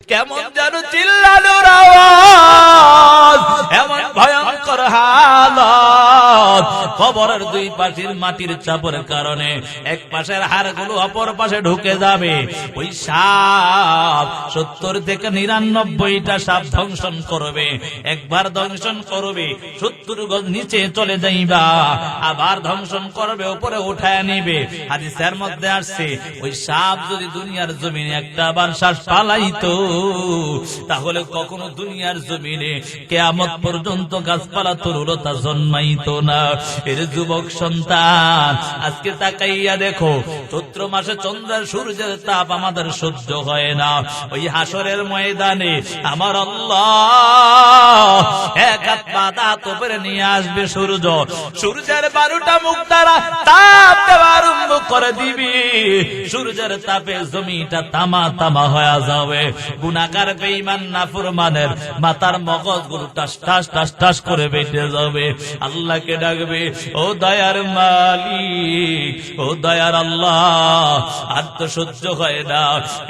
কেমন যেন চিল্লানোর আওয়াজ, এমন ভয়ঙ্কর হালত। কবরের দুই পাশের মাটির চাপের কারণে এক পাশের হাড়গুলো অপর পাশে ঢুকে যাবে। ওই সাপ 70 থেকে 99টা সাপ ধ্বংসন করবে। একবার ধ্বংসন করবে 70 গজ নিচে চলে যাইবা, আবার ধ্বংসন করবে, উপরে উঠায় নিবে। হাদিসের মধ্যে আসছে ওই সাপ যদি দুনিয়ার জমিনে একটা আবার শ্বাস পালাইতো, তাহলে কখনো দুনিয়ার জমিনে কিয়ামত পর্যন্ত গাছপালা তরুলতা জন্মাইতো না। এর যুবক সন্তান, আজকে তাকাইয়া দেখো, চৈত্র মাসে চন্দ্র সূর্যের তাপ আমাদের সহ্য হয় না। ওই হাসরের ময়দানে আমার আল্লাহ এক হাত বাঁধা তোপরে নিয়ে আসবে সূর্য, সূর্যের 12টা মুখ দ্বারা তাপ দেওয়া আরম্ভ করে দিবি। সূর্যের তাপে জমিটা তামা তামা হয়ে যাবে। গুনাহগার বেঈমান নাফরমানের মাথার মগজগুলো টাস টাস টাস টাস করে বেঁচে যাবে। আল্লাহকে ডাকবে, ও দয়ার মালিক, ও দয়ার আল্লাহ, আর তো সহ্য হয় না।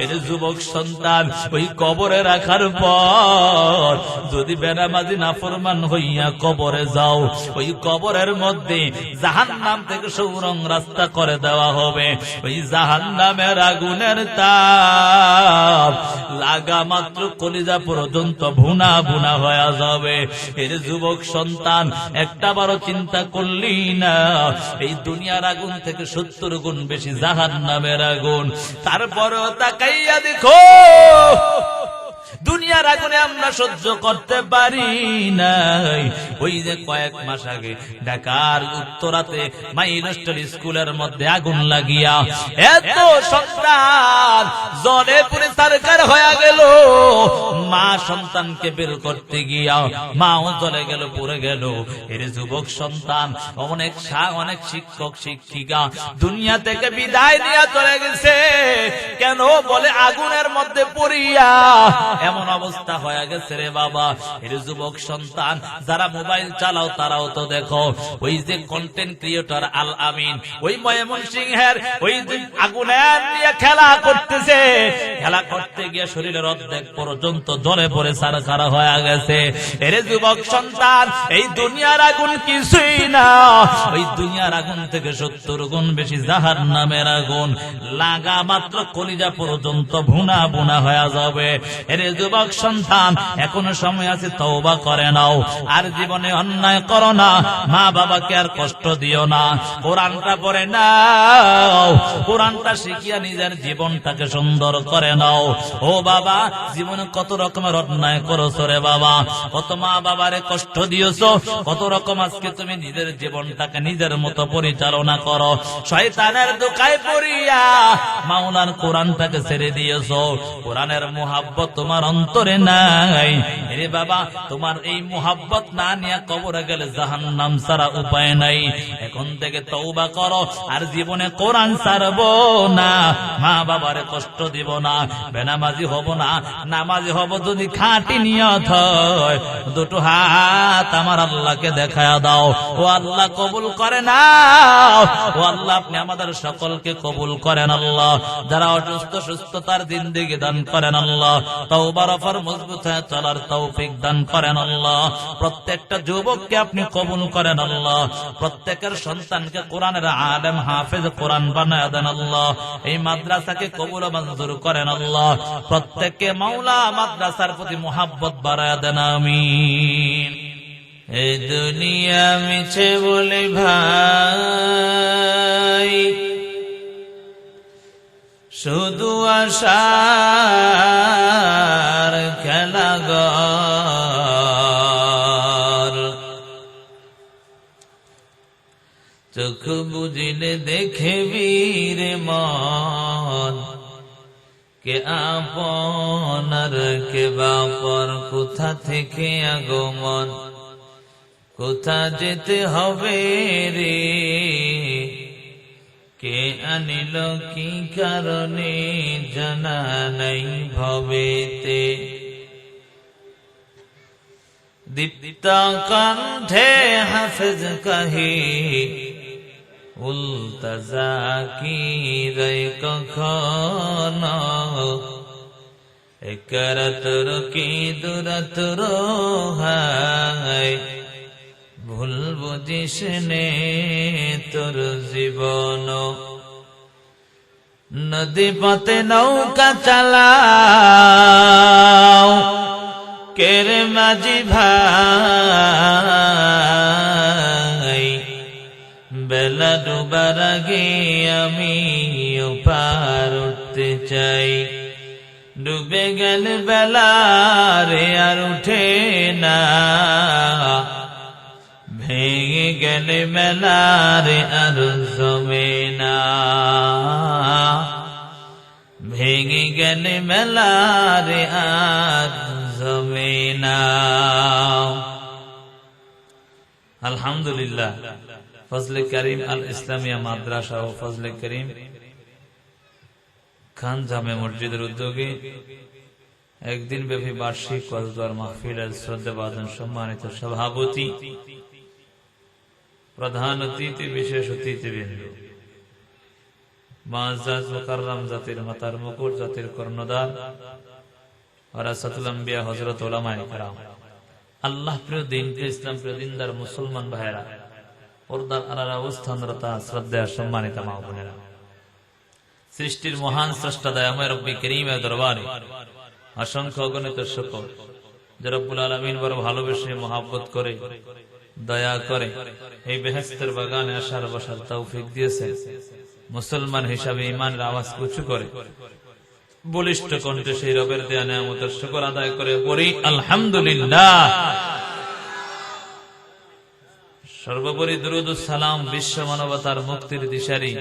এর যুবক সন্তান, ওই কবরে রাখার পর যদি বেনামাজি নাফরমান হইয়া কবরে যাও, ওই কবরের মধ্যে জাহান্নাম থেকে সৌরং রাস্তা করে দেওয়া হবে। ওই জাহান্নামের আগুনের তাপ লাগা মাত্র কলিজা পর্যন্ত ভুনা ভুনা হয়ে যাবে। এর যুবক সন্তান, একটা বারো চিন্তা করলি না, এই দুনিয়ার আগুন থেকে 70 গুণ বেশি জাহান্নামের আগুন। তারপরেও তাকাইয়া দেখো, দুনিয়ার আগুনে আমরা সহ্য করতে পারি নাই। ওই যে কয়েক মাস আগে ঢাকার উত্তরাতে মাইলস্টোর স্কুলের মধ্যে আগুন লাগিয়া এত সন্তান জলে পুরে সরকার হয়ে গেল। মা সন্তানকে বের করতে গিয়া মাও চলে গেল, পুড়ে গেল। এর যুবক সন্তান, অনেক শিক্ষক শিক্ষিকা দুনিয়া থেকে বিদায় নিয়ে চলে গেছে। কেন বলে আগুনের মধ্যে পড়িয়া এমন অবস্থা হয়ে গেছে রে বাবা। এর যুবক সন্তান, যারা মোবাইল চালাও তারাও তো দেখো, ওই যে কন্টেন্ট ক্রিয়েটর আল আমিন, ওই ময়মনসিংহের ওই যে আগুনের নিয়ে খেলা করতেছে, খেলা করতে গিয়ে শরীরের অর্ধেক পর্যন্ত জ্বলে পড়ে সারখারা হয়ে গেছে। এর যুবক সন্তান, এই দুনিয়ার আগুন কিছুই না, ওই দুনিয়ার আগুন থেকে 70 গুণ বেশি জাহান্নামের আগুন লাগা মাত্র কলিজা পর্যন্ত ভুনা ভুনা হয়ে যাবে। এর যুবক সন্তান, এখনো সময় আছে, তওবা করে নাও, আর জীবনে অন্যায় করো না, মা বাবাকে আর কষ্ট দিও না, কোরআনটা পড়ে নাও, কোরআনটা শিখিয়া নিজের জীবনটাকে সুন্দর করে নাও। ও বাবা, জীবনে কত রকমের অন্যায় করছো রে বাবা, কত মা বাবারে কষ্ট দিয়েছো, কত রকম আজকে তুমি নিজের জীবনটাকে নিজের মতো পরিচালনা করো। শয়তানের দোকায় পড়িয়া মাওলার কোরআনটাকে ছেড়ে দিয়েছো। কোরআনের মুহাব্বত তোমার অন্তরে নাই রে বাবা। তোমার এই মুহাব্বত না নিয়ে কবরে গেলে জাহান্নাম ছাড়া উপায় নাই। এখন থেকে তওবা করো, আর জীবনে কোরআন ছাড়বো না, মা বাবারে কষ্ট দিব না, বেনামাজি হব না, নামাজি হব যদি খাঁটি নিয়ত হয়। দুটো হাত আমার আল্লাহকে দেখায়া দাও। ও আল্লাহ কবুল করে না, ও আল্লাহ আপনি আমাদের সকলকে কবুল করেন আল্লাহ। যারা অসুস্থ সুস্থতার জিন্দেগি দান করেন আল্লাহ, তওবার অফার মজবুত হয়ে চলার তৌফিক দান করেন আল্লাহ। প্রত্যেকটা যুবককে আপনি কবুল করেন আল্লাহ। প্রত্যেকের সন্তানকে কোরআনের আলেম হাফেজ কোরআন বানায় দেন আল্লাহ। এই মাদ্রাসাকে কবুল মঞ্জুর করেন আল্লাহ। প্রত্যেককে মাওলা মাদ্রাসার প্রতি মুহাব্বত বাড়ায় দেন, আমিন। এই দুনিয়া মিছে বলে ভাই, শুধু আশার খেলাঘর, চোখ বুঝিলে দেখে বীর মন, কে আপন আর কে বাপর, কোথা থেকে আগমন, কোথা যেতে হবে রে, কে আনিল কি কারণে জানা নাই ভবেতে। দীপ্ত কণ্ঠে হাফেজ কহে, উল্তাজা কি রে কখনো একরাতর কি দুরাতর হায় ভুল বুঝিস নে তোর জীবন নদী পথে নৌকা চালাও কের মাঝি ভাই বেলা ডুবার আগে আমি পার উঠতে চাই ডুবে গেল বেলা রে আর উঠে না ভেঙে গেল মেলা রে আর জমে না ভেঙে গেল মেলা রে আর জমে না। আলহামদুলিল্লাহ ফজলে করিম আল ইসলামিয়া মাদ্রাসা ও ফজলে করিম খান জামে মসজিদের উদ্যোগে একদিন ব্যাপী বার্ষিক ওয়াজ মাহফিলের শ্রদ্ধাভাজন সম্মানিত সভাপতি, প্রধান অতিথি, বিশেষ অতিথিবৃন্দ, মুআজ্জাজ মুকাররম জাতির মাতার মুকুট, জাতির কর্ণধার, ওয়ারাসাতুল আম্বিয়া হযরত উলামায়ে কেরাম, আল্লাহ প্রিয় দিন প্রিয় ইসলাম প্রিয় দিনদার মুসলমান ভাইয়েরা, পর্দার আড়ালে অবস্থানরত শ্রদ্ধেয় সম্মানিত মা বোনেরা, সৃষ্টির মহান স্রষ্টা দয়াময় রব্বি করিমের দরবারে অসংখ্য অগণিত শুকর যে রব্বুল আলামিন বড় ভালোবেসে মহব্বত করে দয়া করে এই বেহেশতের বাগানে আসার বসার তৌফিক দিয়েছে। মুসলমান হিসাবে ঈমানের আওয়াজ উঁচু করে বলিষ্ঠ কণ্ঠে সেই রবের দেয়া নিয়ামতের শুকর আদায় করে পড়ি আলহামদুলিল্লাহ। সর্বোপরি দুরূদ ও সালাম বিশ্ব মানবতার মুক্তির দিশারি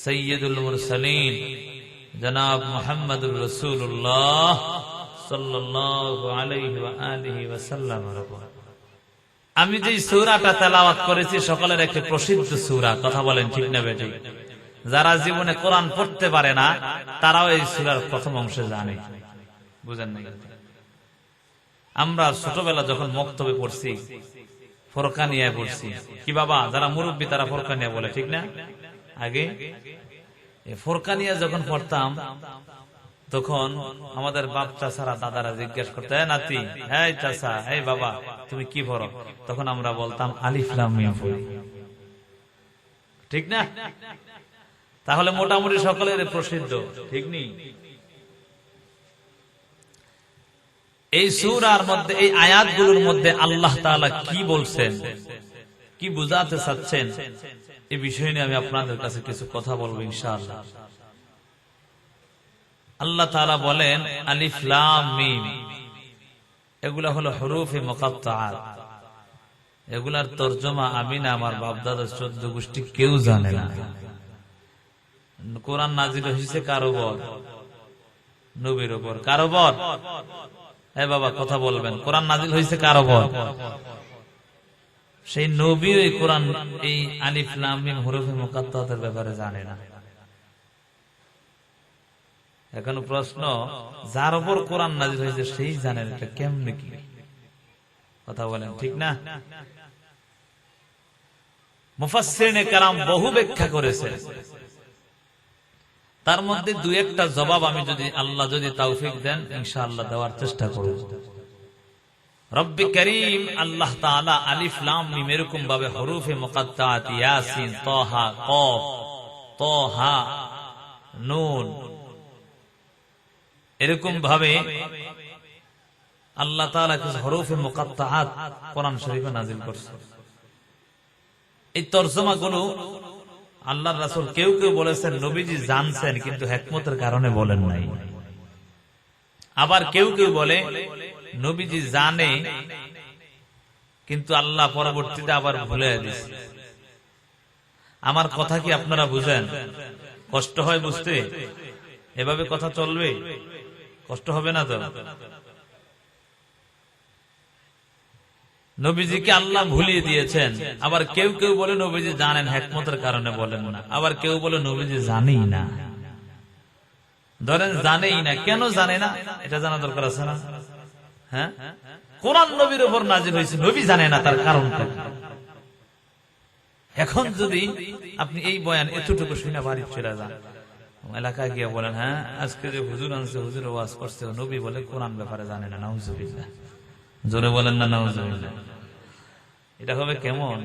সৈয়দুল মুরসালিন জনাব মুহাম্মদুর রাসূলুল্লাহ সাল্লাল্লাহু আলাইহি ওয়া আলিহি ওয়া সাল্লাম। আমি যে সূরাটা তেলাওয়াত করেছি সকলের একটি প্রসিদ্ধ সূরা, কথা বলেন ঠিক না বেঠিক? যারা জীবনে কোরআন পড়তে পারে না তারাও এই সূরার প্রথম অংশ জানে, বুঝেন না? আমরা ছোটবেলা যখন মক্তবে পড়ছি ফোরকানিয়া পড়ছি, কি বাবা যারা মুরব্বী তারা ফোরকানিয়া বলে, ঠিক না? আগে ফোরকানিয়া যখন পড়তাম তখন আমাদের বাপ চাচারা দাদারা জিজ্ঞাসা করতে, নাতি, এই চাচা, এই বাবা তুমি কি পড়ো? তখন আমরা বলতাম আলিফ লাম মিম পড়ি, ঠিক না? তাহলে মোটামুটি সকলের প্রসিদ্ধ, ঠিক নি? এই সূরার মধ্যে এই আয়াতগুলোর মধ্যে আল্লাহ তাআলা কি বলছেন, কি বুঝাতে চাচ্ছেন, এই বিষয় নিয়ে আমি আপনাদের কাছে কিছু কথা বলবো ইনশাআল্লাহ। আল্লাহ তাআলা বলেন আলিফ লাম মিম, এগুলা হলো হুরুফে মুকাত্তাআত। এগুলার তরজমা আমি না, আমার বাপ দাদা 14 গোষ্ঠী কেউ জানে না। কোরআন নাজিল হয়েছে কার উপর? নবীর উপর। কার উপর? এ বাবা কথা বলবেন, কোরআন নাজিল হয়েছে কার উপর? সেই নবী ওই কোরআন এই আলিফ লাম মিম হুরুফে মুকাত্তাআতের ব্যাপারে জানে না। এখন প্রশ্ন, যার উপর কোরআন নাজিল হয়েছে সেই জানেন, এটা কেমনে কি? কথা বলেন ঠিক না? মুফাসসিরিনে কেরাম বহু ব্যাখ্যা করেছে, তার মধ্যে দুই একটা জবাব আমি যদি আল্লাহ যদি তৌফিক দেন ইনশাআল্লাহ দেওয়ার চেষ্টা করব। রব্বি করিম আল্লাহ তাআলা আলিফ লাম মিম এরকম ভাবে হুরুফে মুকাত্তাআত ইয়াসিন তাহা কফ তাহা নুন এরকম ভাবে আল্লাহ তাআলা কিছু হুরুফে মুকাত্তাআত কোরআন শরীফে নাযিল করেছেন। এই তরজমাগুলো আল্লাহর রাসূল কেউ কেউ বলেছেন নবীজি জানছেন কিন্তু হিকমতের কারণে বলেন নাই। আবার কেউ কেউ বলে নবীজি জানে কিন্তু আল্লাহ পরবর্তীতে আবার ভুলে দিয়েছে। আমার কথা কি আপনারা বুঝেন? কষ্ট হয় বুঝতে? এভাবে কথা চলবে? কষ্ট হবে না তো? নবীজিকে আল্লাহ ভুলিয়ে দিয়েছেন। আবার কেউ কেউ বলে নবীজি জানেন, হিকমতের কারণে বলেন না। আবার কেউ বলে নবীজি জানেই না। ধরেন জানেই না, কেন জানে না এটা জানা দরকার আছে না? হ্যাঁ, কোরআন নবীর উপর নাযিল হয়েছে, নবী জানে না তার কারণটা। এখন যদি আপনি এই বয়ান এতটুকু শুনে বাড়ি চলে যান, এলাকায় গিয়ে বলেন, হ্যাঁ আজকে যে হুজুর আনছে, হুজুর ওয়াজ করছে, নবী বলে কোরআন ব্যাপারে জানে না, নাউজুবিল্লাহ। জোরে বলেন না নাউজুবিল্লাহ। এটা হবে কেমন?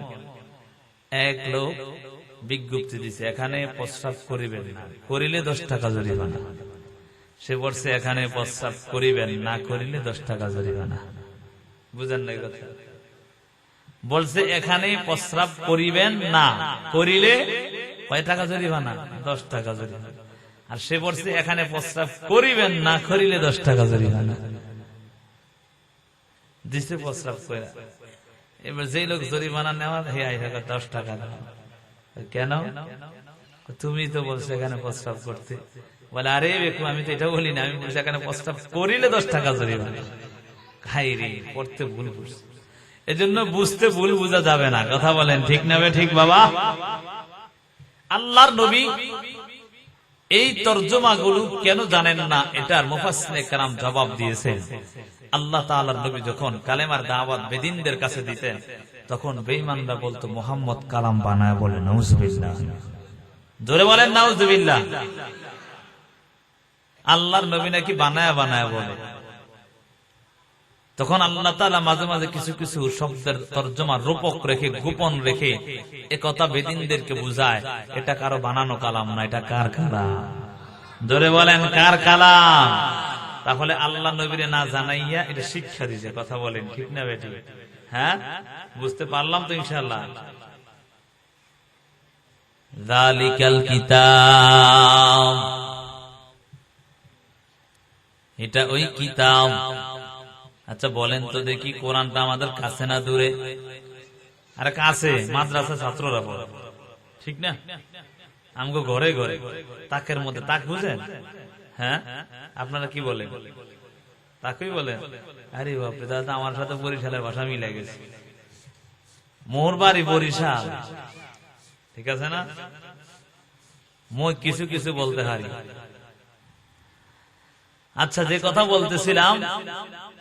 এক লোক বিজ্ঞপ্তি দিছে, এখানে প্রস্রাব করিবেন না, করিলে 10 টাকা জরিমানা। সে বলছে এখানে প্রস্রাব করিবেন না, করিলে 10 টাকা জরিমানা। বুঝেন না কথা? বলছে এখানে প্রস্রাব করিবেন না, করিলে কয় টাকা জরিমানা? 10 টাকা জরিমানা। আর সে বলছে এখানে প্রস্রাব করিবেন না, করিলে 10 টাকা জরিমানা। দিছে প্রস্রাব করে। এবার যে লোক জরিমানা নেওয়ার, হে 10 টাকা দাও। কেন? তুমি তো বলছো এখানে প্রস্রাব করতে। বলে আরে বেকু, আমি তো এটা বলি না, আমি বলছি এখানে প্রস্রাব করিলে 10 টাকা জরিমানা। খাই রে, পড়তে ভুল বুঝছে। এজন্য বুঝতে ভুল বুঝা যাবে না। কথা বলেন ঠিক না? ঠিক বাবা। আল্লাহর নবী এই তরজমাগুলো কেন জানেন না, এটার মুফাসসিরে কেরাম জবাব দিয়েছেন। আল্লাহ তাআলার নবী যখন কালেমার দাওয়াত বেদিনদের কাছে দিতেন, তখন বেঈমানরা বলতো মুহাম্মদ কালাম বানায় বলে। নাউজুবিল্লাহ। জোরে বলেন নাউজুবিল্লাহ। আল্লাহর নবী নাকি বানায় বানায় বলে। তখন আল্লাহ তাআলা মাঝে মাঝে কিছু কিছু শব্দের তরজমা রূপক রেখে, গোপন রেখে একথা বেদিনদেরকে বুঝায়, এটা কারো বানানো কালাম না, এটা কার কালাম? জোরে বলেন কার কালাম? তাহলে আল্লাহ নবীরে না জানাইয়া এটা শিক্ষা দিছে। কথা বলেন ঠিক না বেটি? হ্যাঁ, বুঝতে পারলাম তো ইনশাআল্লাহ। যালিকাল কিতাব, এটা ওই কিতাব। আচ্ছা বলেন তো দেখি, কোরআনটা আমাদের কাছে না দূরে? আরে কাছে, মাদ্রাসা ছাত্ররা পড়ে, ঠিক না? আমগো ঘরে ঘরে, তাকের মধ্যে। তাক বুঝেন? হ্যাঁ, আপনারা কি বলেন? তাকেই বলেন? আরে বাপরে দাদা, আমার সাথে বরিশালের ভাষা মিলে গেছে। মোর বাড়ি বরিশাল, ঠিক আছে না? মই কিছু কিছু বলতে হারি। আচ্ছা, যে কথা বলতেছিলাম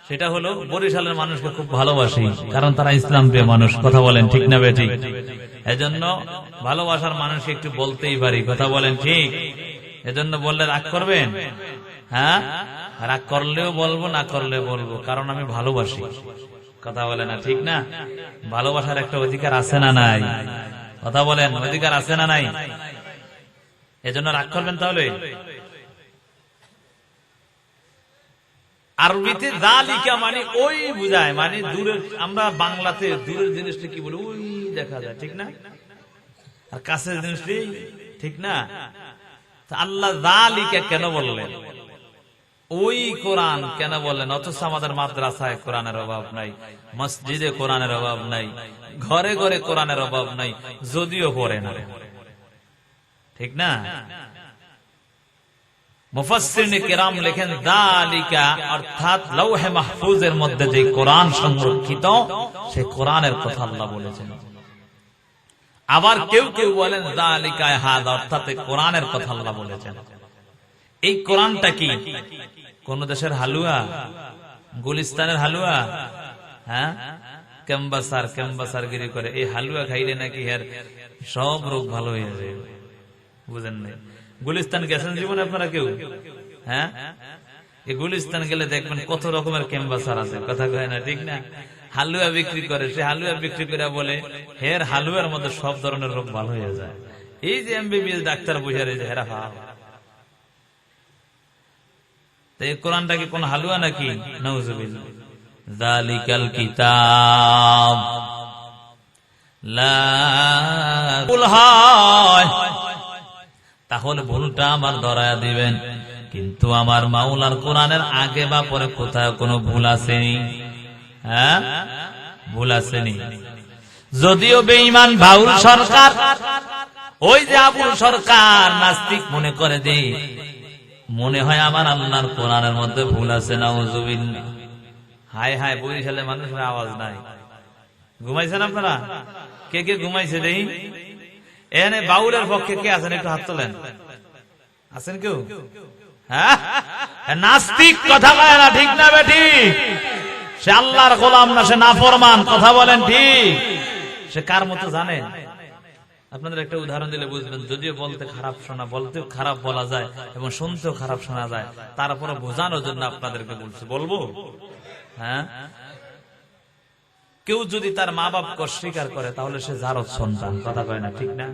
সেটা হলো, বরিশালের মানুষকে খুব ভালোবাসি, কারণ তারা ইসলাম প্রিয় মানুষ। কথা বলেন ঠিক না বেঠিক? এজন্য ভালোবাসার মানুষকে একটু বলতেই পারি। কথা বলেন ঠিক? এজন্য বললে রাগ করবেন? হ্যাঁ, রাগ করলেও বলবো, না করলেও বলবো, কারণ আমি ভালোবাসি। কথা বলে না ঠিক না? ভালোবাসার একটা অধিকার আছে না নাই? কথা বলেন, অধিকার আছে না নাই? এজন্য রাগ করবেন তাহলে? আরবিতে যালিকা মানে ওই বুঝায়, মানে দূরের। আমরা বাংলাতে দূরের জিনিসটা কি বলি? ওই দেখা যায়, ঠিক না? আর কাছের জিনিসটি, ঠিক না? আল্লাহ যালিকা কেন বললেন? ওই কোরআন কেন বললেন? অথচ আমাদের মাদ্রাসায় কোরআনের অভাব নাই, মসজিদে কোরআনের অভাব নাই, ঘরে ঘরে কোরআনের অভাব নাই, যদিও পড়ে না, ঠিক না? মুফাসসিরিনে কেরাম লেখেন, যালিকা অর্থাৎ লৌহে মাহফুজের মধ্যে যে কোরআন সংরক্ষিত, সেই কোরআনের কথা আল্লাহ বলেছেন। আবার কেউ কেউ বলেন যালিকা হাযা, অর্থাৎ কোরআনের কথা আল্লাহ বলেছেন। এই কোরআনটা কি কোন দেশের হালুয়া? গুলিস্তানের হালুয়া? হ্যাঁ, ক্যাম্বাসারগিরি করে। এই হালুয়া খাইলে নাকি এর সব রোগ ভালো হয়ে যায়। বুঝেন নাই? গুলিস্তান গেছেন জীবনে আপনারা কেউ? হ্যাঁ, এই গুলিস্তান গেলে দেখবেন কত রকমের ক্যাম্বাসার আছে। কথা কয় না, ঠিক না? হালুয়া বিক্রি করে। সে হালুয়া বিক্রি করে বলে হের হালুয়ার মধ্যে সব ধরনের রোগ ভালো হয়ে যায়। এই যে এমবিবিএস ডাক্তার বুঝে রয়েছে, হেরা ভাব। এই কোরআনটা কি কোন হালুয়া নাকি? নাউজুবিল্লাহ। যালিকাল কিতাব লা ভুল হয়, তাহলে ভুলটা আমার ধরায়া দিবেন। কিন্তু আমার মাওলার কোরআনের আগে বা পরে কোথাও কোনো ভুল আসেনি। হ্যাঁ, ভুল আসেনি। যদিও বেঈমান বাউল সরকার, ওই যে আবুল সরকার নাস্তিক মনে করে যে মনে হয় আমার আল্লাহর কোরআনের মধ্যে ভুল আছে। নাউজুবিল্লাহ। হায় হায়, বরিশালের মানুষের আওয়াজ নাই। ঘুমাইছেন আপনারা? কে কে ঘুমাইছে দেখি? এখানে বাউলের পক্ষে কে আছেন? একটু হাত তোলেন। আছেন কেউ? হ্যাঁ, নাস্তিক কথা বলে না, ঠিক না বেটি? সে আল্লাহর গোলাম না, সে নাফরমান। কথা বলেন ঠিক? সে কার মতো জানেন? আপনাদের একটা উদাহরণ দিলে বুঝবেন, যদিও বলতে খারাপ শোনা, বলতেও খারাপ বলা যায় এবং শুনতেও খারাপ শোনা যায়, তারপরে বোঝানোর জন্য আপনাদেরকে বলছি, বলবো? হ্যাঁ, কেউ যদি তার মা বাপকে অস্বীকার করে তাহলে সে জারদ সন্তান, কথা কয় না, ঠিক না?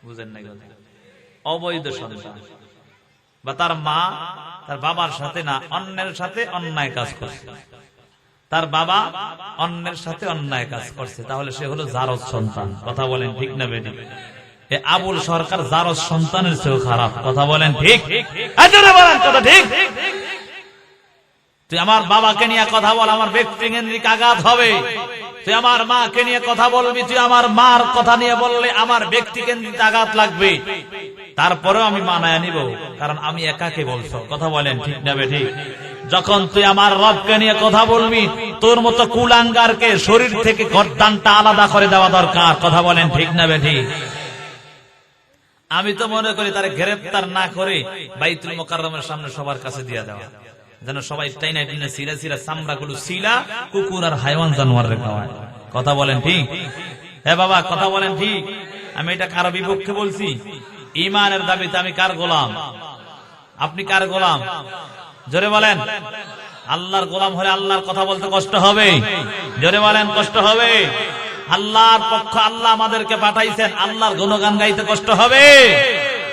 বুঝেন না কথা? অবৈধ সন্তান, বা তার মা তার বাবার সাথে না, অন্যের সাথে অন্যায় কাজ করছে, তার বাবা অন্যের সাথে অন্যায় কাজ করছে, তাহলে সে হলো জারদ সন্তান, কথা বলেন ঠিক না বেটি? আবুল সরকার জারদ সন্তানের চেয়েও খারাপ, কথা বলেন ঠিক? কথা ঠিক? তুই আমার বাবাকে নিয়ে কথা বল, আমার ব্যক্তিকেন্দ্রিক আঘাত হবে। তুই আমার মাকে নিয়ে কথা বলবি, তুই আমার মার কথা নিয়ে বললে আমার ব্যক্তিকেন্দ্রিক আঘাত লাগবে। তারপরেও আমি মানায় নিব, কারণ আমি একাকে বলছো, কথা বলেন ঠিক না বেটি? যখন তুই আমার রবকে নিয়ে কথা বলবি, তোর মতো কুলাঙ্গারকে শরীর থেকে গর্দানটা আলাদা করে দেওয়া দরকার, কথা বলেন ঠিক না বেটি? আমি তো মনে করি তারে গ্রেফতার না করে বাইতুল মোকাররমের সামনে সবার কাছে দিয়ে দেওয়া, যেন সবাই টাইনা টাইনা সিরা সিরা চামড়াগুলো সিলা কুকুর আর হাইওয়ান জানোয়ার রেখা হয়, কথা বলেন ঠিক? হ্যাঁ বাবা, কথা বলেন ঠিক? আমি এটা কারো বিপক্ষে বলছি? ইমানের দাবিতে আমি কার গোলাম? আপনি কার গোলাম? জোরে বলেন। আল্লাহর গোলাম হলে আল্লাহর কথা বলতে কষ্ট হবে, জোরে বলেন কষ্ট হবে। আল্লাহর পক্ষ, আল্লাহ আমাদেরকে পাঠাইছেন, আল্লাহর গুণগান গাইতে কষ্ট হবে?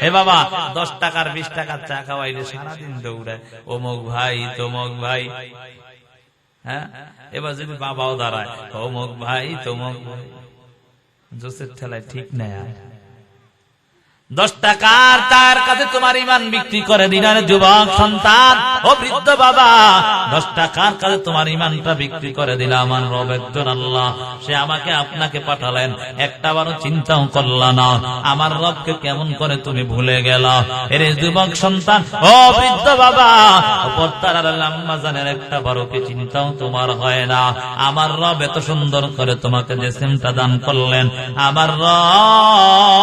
হে বাবা, 10 টাকার 20 টাকার চা খাওয়াইলে সারাদিন দৌড়ায়, অমুক ভাই তমুক ভাই। হ্যাঁ, এবার যদি বাবাও দাঁড়ায়, অমুক ভাই তমুক ভাই, জোসের ঠেলায় ঠিক নেই। 10 টাকার তার কাছে তোমার ইমান বিক্রি করে দিলেন যুবক সন্তান, ও বৃদ্ধ বাবা, 10 টাকার কাছে তোমার ইমানটা বিক্রি করে দিলাম। আমার রব একজন আল্লাহ, সে আমাকে আপনাকে পাঠালেন, একটাবারও চিন্তাও করলা না আমার রবকে কেমন করে তুমি ভুলে গেলা। এরে যুবক সন্তান, ও বৃদ্ধ বাবা, পর্দার আম্মা জানের একটাবারও কি চিন্তাও তোমার হয় না? আমার রব এত সুন্দর করে তোমাকে যে সিমটা দান করলেন, আমার রব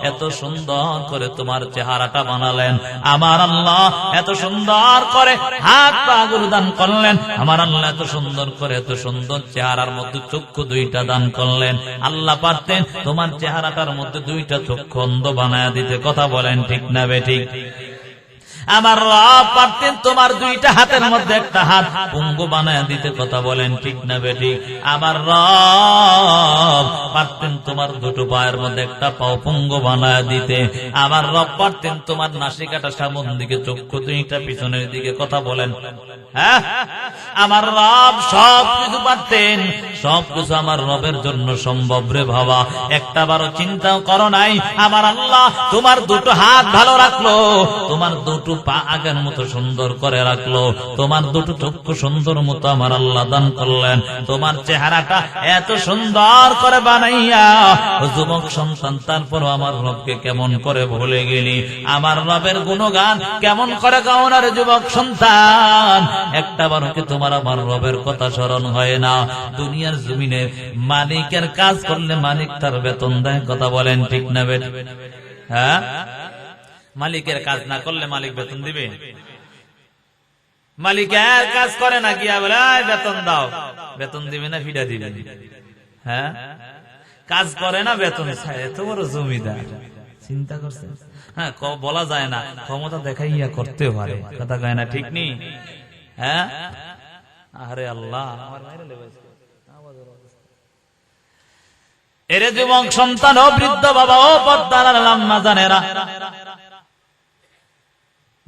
এত সুন্দর করে তোমার চেহারাটা বানালেন, আমার আল্লাহ এত সুন্দর করে হাত পা গুলো দান করলেন, আমার আল্লাহ এত সুন্দর করে এত সুন্দর চেহারার মধ্যে চক্ষু 2টা দান করলেন। আল্লাহ পারতেন তোমার চেহারাটার মধ্যে 2টা চক্ষু অন্ধ বানায় দিতে, কথা বলেন ঠিক না বেঠিক? আমার রব পারতেন তোমার 2টা হাতের মধ্যে একটা হাত পঙ্গু বানায় দিতে, কথা বলেন ঠিক না বেটি? আমার রব পারতেন তোমার 2টো পায়ের মধ্যে একটা পাও পঙ্গু বানায় দিতে। আমার রব পারতেন তোমার নাসিকাটা সামনের দিকে, চক্ষু 2টা পিছনের দিকে, কথা বলেন। হ্যাঁ, আমার রব সবকিছু পারতেন, সবকিছু আমার রবের জন্য সম্ভব রে বাবা। একটাবারও চিন্তাও করো নাই আমার আল্লাহ তোমার 2টো হাত ভালো রাখলো, তোমার 2টো পা আগের মতো সুন্দর করে রাখলো, তোমার 2টো চক্ষু সুন্দর মতো আমার আল্লাহ দান করলেন, তোমার চেহারাটা এত সুন্দর করে বানাইয়া। যুবক সন্তান, তারপর আমার রবকে কেমন করে ভুলে গেলি? আমার রবের গুণগান কেমন করে গাও না রে যুবক সন্তান? একটাবারও কি তোমার আমার রবের কথা স্মরণ হয় না? দুনিয়ার জমিনে মালিকের কাজ করলে মালিক তার বেতন দেয়, কথা বলেন ঠিক না বেটি? হ্যাঁ, মালিকের কাজ না করলে মালিক বেতন দিবে? মালিকের কাজ করে না গিয়া বলে বেতন দাও, বেতন দিবে না ফিডা দিবে? হ্যাঁ, কাজ করে না বেতন চায়, এত বড় জমিদার, চিন্তা করছে? হ্যাঁ, বলা যায় না, ক্ষমতা দেখাইয়া করতে পারে, কথা কয় না ঠিক নেই? হ্যাঁ, আরে আল্লাহ, এরে যুবক সন্তান, ও বৃদ্ধ বাবা, ও পর্দার আম্মা জানেরা,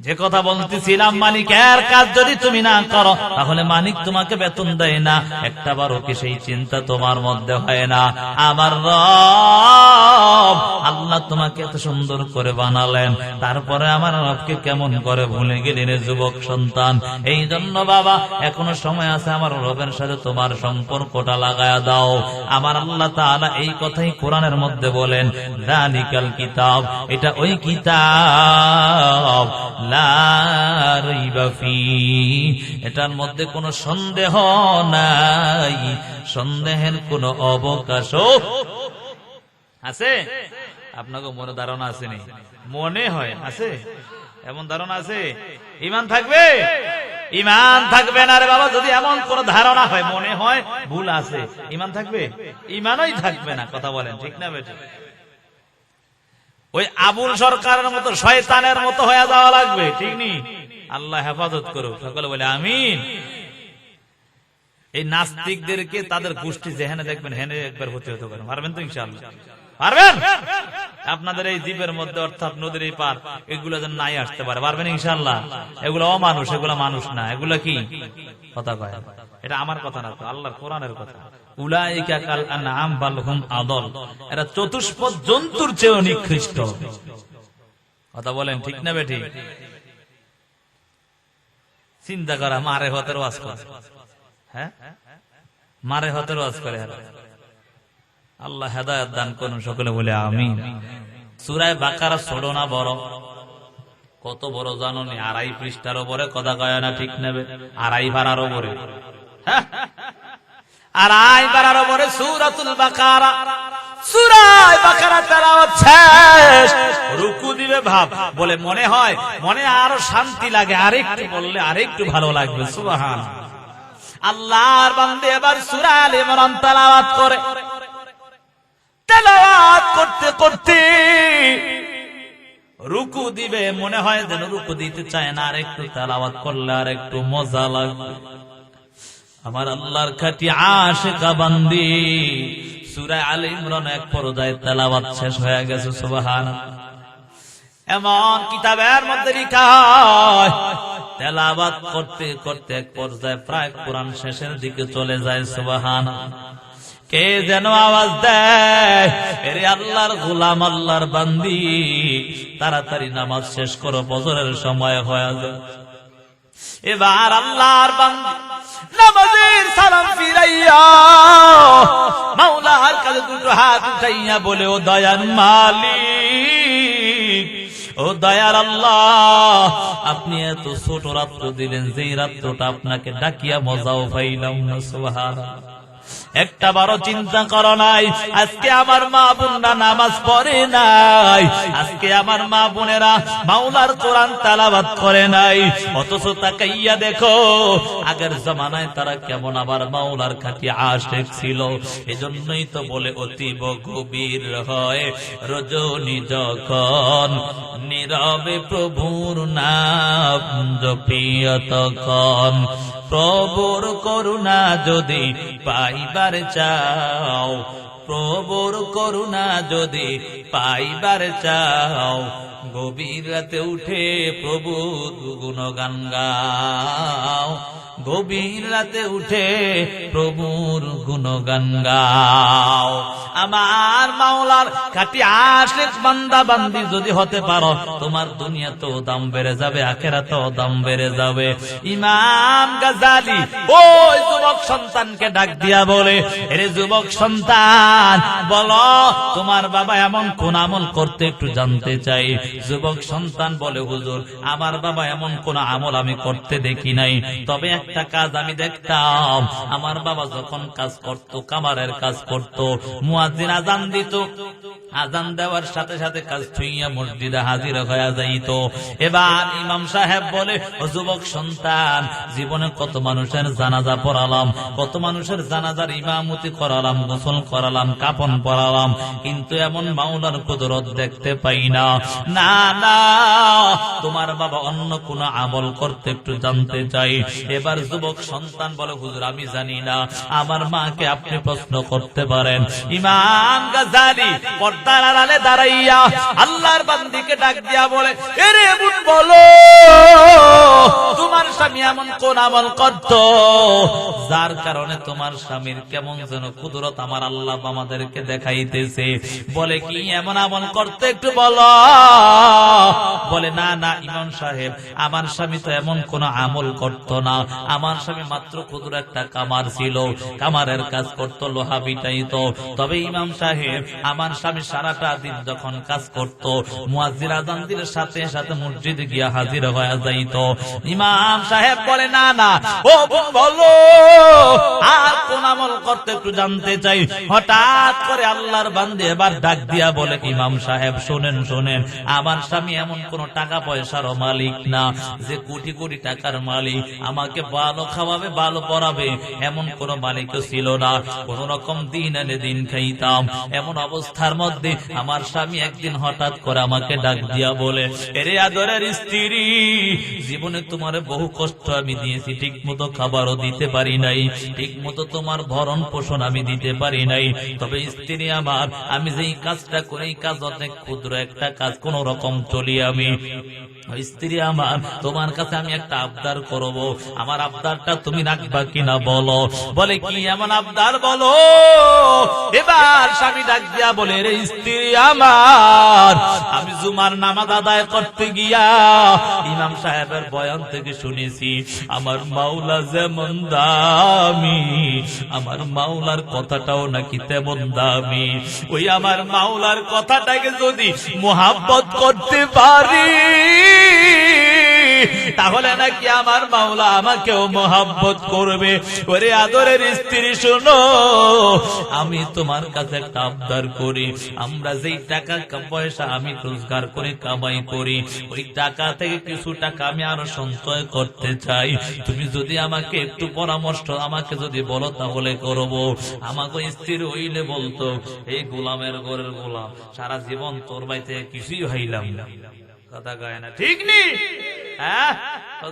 যে কথা বলতেছিলাম, মালিকের কাজ যদি তুমি না করো তাহলে মালিক তোমাকে বেতন দেয় না। একটাবারও কি সেই চিন্তা তোমার মধ্যে হয় না? আমার রব আল্লাহ তোমাকে এত সুন্দর করে বানালেন, তারপরে আমার রবকে কেমন করে ভুলে গেলি রে যুবক সন্তান? এই জন্য বাবা, এখনো সময় আছে, আমার রবের সাথে তোমার সম্পর্কটা লাগায়া দাও। আমার আল্লাহ তাআলা এই কথাই কোরআনের মধ্যে বলেন, যালিকাল কিতাব, এটা ওই কিতাব, লা রাইবা ফি, এটার মধ্যে কোনো সন্দেহ নাই, সন্দেহের কোনো অবকাশও আছে? আপনাকে মনে ধারণা আছে নি? মনে হয় আছে, এমন ধারণা আছে? ঈমান থাকবে? ইমান থাকবে না রে বাবা। যদি এমন কোন ধারণা হয়, মনে হয় ভুল আছে, ইমান থাকবে? ইমানই থাকবে না। কথা বলেন ঠিক না বেঠিক? ওই আবুল সরকারের মতো শয়তানের মতো হয়ে যাওয়া লাগবে, ঠিক নি? আল্লাহ হেফাজত করুক, সকলে বলে আমিন। এই নাস্তিকদেরকে তাদের গোষ্ঠী যেখানে দেখবেন হেনে একবার হতে হতে পারেন। পারবেন তো ইনশাআল্লাহ? পারবেন? আপনাদের এই জীবের মধ্যে অর্থাৎ নদীর এই পার, এগুলো যেন নাই আসতে পারে। পারবেন ইনশাআল্লাহ? এগুলো অমানুষ, এগুলো মানুষ না। এগুলো কি কথা কয়? এটা আমার কথা না তো, আল্লাহর কোরআনের কথা। উলাইকা কাল আনআম বাল হুম আদল। এরা চতুষ্পদ জন্তুর চেয়েও নিকৃষ্ট। কথা বলেন ঠিক না বেঠিক? চিন্তা করা, মারে হতের ওয়াজ করে, হ্যাঁ মারে হতের ওয়াজ করে। আল্লাহ হেদায়েত দান করুন, সকলে বলে আমিন। সূরা বাকারা ছোট না বড়? কত বড় জানো নি? 2.5 পৃষ্ঠার উপরে। কথা কয় না ঠিক নেবে? 2.5 পারার উপরে, 2.5 পারার উপরে সূরাতুল বাকারা। সূরা বাকারা তেলাওয়াত শেষ, রুকু দিবে ভাব, বলে মনে হয় মনে আরো শান্তি লাগে, আরেকটু বললে আরেকটু ভালো লাগবে। সুবহানাল্লাহ। আল্লাহর বান্দা এবার সূরা আলে ইমরান তেলাওয়াত করে। তেলাওয়াত করতে করতে রুকু দিবে, মনে হয় যেন রুকু দিতে চায় না, আর একটু তেলাওয়াত করলে আর একটু মজা লাগবে। আমার আল্লাহর খাঁটি আশিকা বান্দি সূরা আলে ইমরান এক পর্যায়ে তেলাওয়াত শেষ হয়ে গেছে। সুবহানাল্লাহ। এমন কিতাবের মধ্যে লেখা হয়, তেলাওয়াত করতে করতে এক পর্যায়ে প্রায় কোরআন শেষের দিকে চলে যায়। সুবহানাল্লাহ। কে যেন আওয়াজ দেয়, এরে আল্লাহর গোলাম, আল্লাহর বান্দি, তাড়াতাড়ি নামাজ শেষ করো, ফজরের সময় হয়ে যায়। এবার আল্লাহর বান্দি নামাজের সালাম ফিরাইয়া মাওলার কাছে দুটো হাত উঠাইয়া বলে, ও দয়ার মালিক, ও দয়ার আল্লাহ, আপনি এত ছোট রাত্র দিলেন, যেই রাত্রটা আপনাকে ডাকিয়া মজাও পাইলাম না। সুবহানাল্লাহ। একটা বারো চিন্তা করো নাই আজকে আমার মা বোনরা নামাজ পড়ে নাই, আজকে আমার মা বোনেরা মাওলার কোরআন তেলাওয়াত করে নাই, অথচ তাকাইয়া দেখো আগের জামানায় তারা কেমন আবার মাওলার খাঁটি আশিক ছিল। এজন্যই তো বলে অতীব গভীর হয় রজনী যখন নীরবে প্রভুর নাম জপিয়া তখন, প্রভুর করুণা যদি পাইবার চাও, প্রভুর করুণা যদি পাইবার চাও, গভীর রাতে উঠে প্রভুর গুণগান গাও, গভীর রাতে উঠে প্রভুর গুণগান গাও। আমার মাওলার খাঁটি আশিক বান্দা বান্দি যদি হতে পারো, তোমার দুনিয়াতেও দাম বেড়ে যাবে, আখিরাতেও দাম বেড়ে যাবে। ইমাম গাজালি ওই যুবক সন্তানকে ডাক দিয়া বলে, এরে যুবক সন্তান, বলো তোমার বাবা এমন কোন আমল করতে একটু জানতে চাই। যুবক সন্তান বলে, হুজুর আমার বাবা এমন কোন আমল আমি করতে দেখি নাই, তবে একটা কাজ আমি দেখতাম, আমার বাবা যখন কাজ করত, কামারের কাজ করত, মুয়াজ্জিন আযান দিত, আযান দেওয়ার সাথে সাথে কাজ থুইয়া মসজিদে হাজির হয়ে যাইত। এবার ইমাম সাহেব বলে, ও যুবক সন্তান, জীবনে কত মানুষের জানাজা পড়ালাম, কত মানুষের জানাজার ইমামতি করালাম, গোসল করালাম, কাফন পরালাম, কিন্তু এমন মাওলার কুদরত দেখতে পাই না। না না, তোমার বাবা অন্য কোন আমল করতে একটু জানতে চাই। এবার যুবক সন্তান বলে, হুজুর আমি জানি না, আমার মাকে আপনি প্রশ্ন করতে পারেন। ইমাম গাজালি পর্দার আড়ালে দাঁড়াইয়া আল্লাহর বান্দিকে ডাক দিয়া বলে, এরে বোন বলো তোমার স্বামী এমন কোন আমল করত যার কারণে তোমার স্বামীর কেমন যেন কুদরত আমার আল্লাহ আমাদেরকে দেখাইতেছে। বলে, কি এমন আমল করতে একটু বলো। বলে, না না ইমাম সাহেব, আমার স্বামী তো এমন কোন আমল করত না, আমার স্বামী মাত্র ক্ষুদ্র একটা কামার ছিল, কামারের কাজ করত, লোহা বিটাইত। তবে ইমাম সাহেব, আমার স্বামী সারাটা দিন যখন কাজ করত, মুয়াজ্জিন আযান দিলে সাথে সাথে মসজিদে গিয়া হাজির হয়ে যাইত। ইমাম সাহেব বলে, না না, ও বলো আর কোন আমল করতে একটু জানতে চাই। হঠাৎ করে আল্লাহর বান্দে এবার ডাক দিয়া বলে, ইমাম সাহেব শোনেন শোনেন, আমার স্বামী এমন কোন টাকা পয়সার মালিক না যে কোটি কোটি টাকার মালিক, আমাকে ভালো খাওয়াবে ভালো পড়াবে এমন কোন মালিকও ছিল না। কোন রকম দিন এনে দিন খাইতাম। এমন অবস্থার মধ্যে আমার স্বামী একদিন হঠাৎ করে আমাকে ডাক দিয়া বলে, এরে আদরের স্ত্রী, জীবনে তোমার বহু কষ্ট আমি দিয়েছি, ঠিক মতো খাবারও দিতে পারি নাই, ঠিক মতো তোমার ভরণ পোষণ আমি দিতে পারি নাই। তবে স্ত্রী আমার, আমি যেই কাজটা করে এই কাজ অনেক ক্ষুদ্র একটা কাজ, কোন রকম চলি আমি। স্ত্রী আমার, তোমার কাছে আমি একটা আবদার করব, আমার আবদারটা তুমি রাখবা কিনা বলো। বলে, কি এমন আবদার বলো। এবার স্বামী ডাক দিয়া বলে, রে স্ত্রী আমার, আমি জুমার নামাজ আদায় করতে গিয়া ইমাম সাহেবের বয়ান থেকে শুনেছি আমার মাওলা যেমন দামি, আমার মাওলার কথাটাও নাকি তেমন দামি। ওই আমার মাওলার কথাটাকে যদি মোহাব্বত করতে পারি তাহলে নাকি আমার মাওলা আমাকেও মোহাব্বত করবে। ওরে আদরের স্ত্রী শোনো, আমি তোমার কাছে একটা আবদার করি, আমরা যেই টাকা পয়সা আমি রোজগার করে কামাই করি, ওই টাকা থেকে কিছু টাকা আমি আরো সঞ্চয় করতে চাই। তুমি যদি আমাকে একটু পরামর্শ আমাকে যদি বলো তাহলে করব। আমাকে স্ত্রী হইলে বলতো, এই গোলামের ঘরের গোলাম, সারা জীবন তোর বাড়িতে কিছুই হইলাম না। কথা কয় না, ঠিক নি? হ্যাঁ,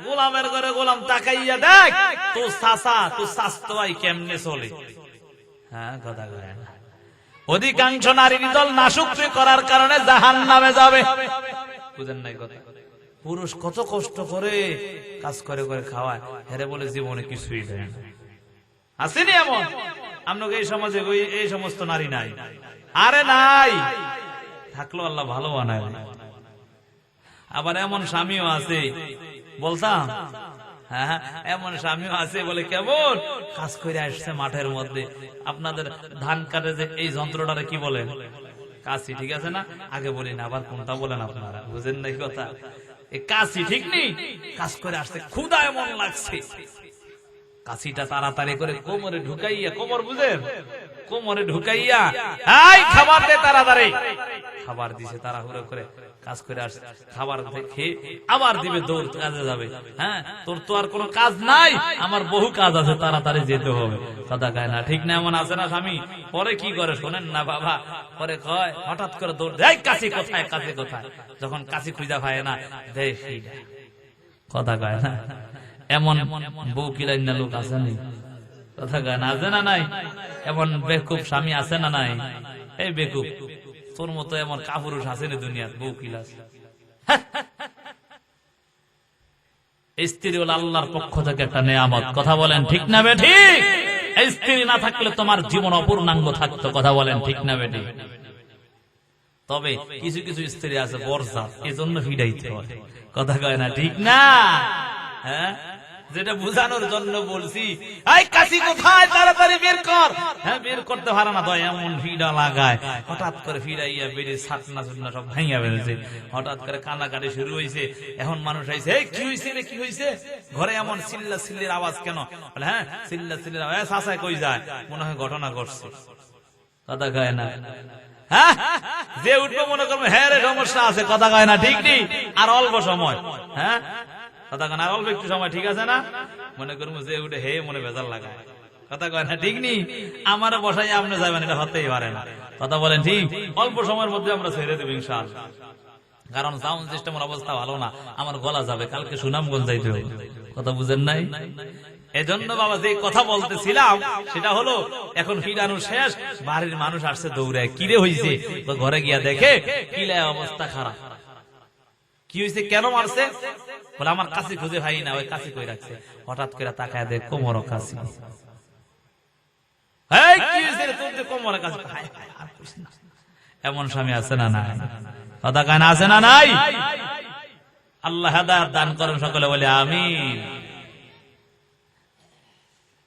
গোলামের ঘরে গোলাম, তাকাইয়া দেখ তোর চাচা তোর স্বাস্থ্য কেমনে চলে। হ্যাঁ, কথা কয় না। অধিকাংশ নারীর দল নাশুকরি করার কারণে জাহান্নামে যাবে। বুঝেন নাই কথা? পুরুষ কত কষ্ট করে কাজ করে করে খাওয়ায়, হেরে বলে জীবনে কিছুই দেয় না। আসেনি এমন? আপনাকে এই সমাজে এই সমস্ত নারী নাই? আরে নাই, থাকলো আল্লাহ ভালো বানায়। আবার এমন স্বামীও আছে, বলতাম হ্যাঁ, এমন স্বামীও আছে বলে কেমন কাজ করে আসছে মাঠের মধ্যে। আপনাদের ধান কাটে যে এই যন্ত্রটারে কি বলেন? কাশি, ঠিক আছে না? আগে বলি না, আবার কোনটা বলেন আপনারা? বুঝেন নাই কথা? এই কাশি, ঠিক নেই? কাজ করে আসছে, ক্ষুধা এমন লাগছে, কাশিটা তাড়াতাড়ি করে কোমরে ঢুকাইয়া, কোমর বুঝেন, কোমরে ঢুকাইয়া এই খাবার দে তাড়াতাড়ি। খাবার দিছে তাড়াহুড়ো করে, কাজ করে আসছে, খাবার খেয়ে আবার দিবে, দৌড় কাজে যাবে। হ্যাঁ, তোর তো আর কোনো কাজ নাই, আমার বহু কাজ আছে, তাড়াতাড়ি যেতে হবে। কথা কয় না, ঠিক না? এমন আছে না স্বামী? পরে কি করে শোনেন না বাবা, পরে কয় হঠাৎ করে দৌড় দেয়, কাশি কোথায়, কাশি কোথায়। যখন কাশি খুঁজা পায় না, দেখি। কথা কয় না, এমন বউ কিলাই না লোক আছে নি? কথা কয় না, আছে না নাই? এমন বেকুব স্বামী আছে না নাই? এই বেকুব, তোর মতো এমন কাপুরুষ আছে না দুনিয়ার? বউ কিলাস। স্ত্রী হল আল্লাহর পক্ষ থেকে একটা নেয়ামত। কথা বলেন ঠিক না বেঠিক? স্ত্রী না থাকলে তোমার জীবন অপূর্ণাঙ্গ থাকতো। কথা বলেন ঠিক না বেঠিক? তবে কিছু কিছু স্ত্রী আছে বর্ষার, এজন্য ফিরাইতে হয়। কথা কয় না, ঠিক না? হ্যাঁ, যেটা বুঝানোর জন্য বলছি, এই কাশি কোথায়, তাড়াতাড়ি বের কর। হ্যাঁ, বের করতে পারে না, দয় এমন ফিডা লাগায়, হঠাৎ করে ফিরাইয়া বেরিয়ে ছাটনা ছুটনা সব ভাঙিয়া বেরোছে। হঠাৎ করে কান্নাকাটি শুরু হয়েছে। এখন মানুষ আইছে, এই কি হয়েছে রে, কি হয়েছে? ঘরে এমন চিল্লা চিল্লির আওয়াজ কেন? বলে, হ্যাঁ, চিল্লা চিল্লির আওয়াজ, চাচাই কই যায়, মনে হয় ঘটনা ঘটছে। কথা কয় না? হ্যাঁ, যে উঠবো মনে করবো হ্যাঁ রে সমস্যা আছে। কথা কয় না, ঠিক নেই? আর অল্প সময়, হ্যাঁ, কথা কয় না, আর অল্প একটু সময়, ঠিক আছে না? মনে করবো যে উঠে হে মনে বেজার লাগায়। কথা কয় না, ঠিক নেই? আমার বসাই আপনি যাবেন, এটা হতেই পারে না। কথা বলেন ঠিক? অল্প সময়ের মধ্যে আমরা ছেড়ে দেবো ইনশাআল্লাহ। কারণ সাউন্ড সিস্টেমের অবস্থা ভালো না, আমার গলা যাবে, কালকে সুনামগঞ্জ যাইতে হবে। কথা বুঝেন নাই? এজন্য বাবা যে কথা বলতেছিলাম সেটা হলো, এখন ফিরানো শেষ, বাড়ির মানুষ আসছে দৌড়ায়, কিরে হইছে? তো ঘরে গিয়া দেখে কিলায় অবস্থা খারাপ। কি হয়েছে, কেন মারছে? বলে আমার কাশি খুঁজে ভাই না, ওই কাশি কই রাখছে। হঠাৎ করে তাকায় দেখ কোমর কাশি। এমন স্বামী আছে না নাই? কথা কয় না, আছে না নাই? আল্লাহ হেদায়েত দান করেন, সকলে বলে আমিন।